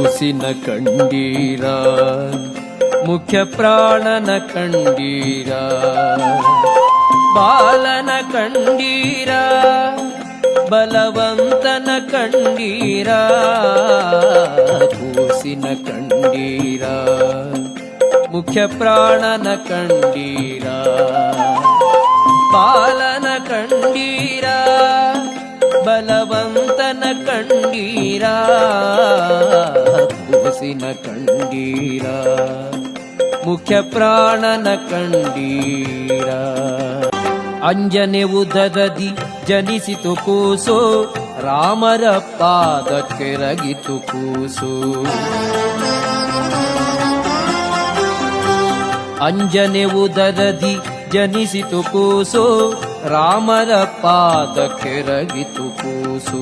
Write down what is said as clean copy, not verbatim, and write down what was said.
ಕೂಸಿನ ಕಂಡೀರ ಮುಖ್ಯ ಪ್ರಾಣನ ಕಂಡೀರ ಬಾಲನ ಕಂಡೀರ ಬಲವಂತನ ಕಂಡೀರ ಕೂಸಿನ ಕಂಡೀರ ಮುಖ್ಯ ಪ್ರಾಣನ ಕಂಡೀರ ಬಾಲನ ಕಂಡೀರ ಬಲವಂತನ ಕಂಡೀರ ಕೂಸಿನ ಕಂಡೀರ ಮುಖ್ಯ ಪ್ರಾಣನ ಕಂಡೀರ ಅಂಜನೆ ಉದರದಿ ಜನಿಸಿತು ಕೂಸು ರಾಮರ ಪಾದಕ್ಕೆರಗಿತು ಕೂಸು ಅಂಜನೆ ಉದರದಿ ಜನಿಸಿತು ಕೂಸು ರಾಮರ ಪಾದಕ್ಕೆರಗಿತು ಕೂಸು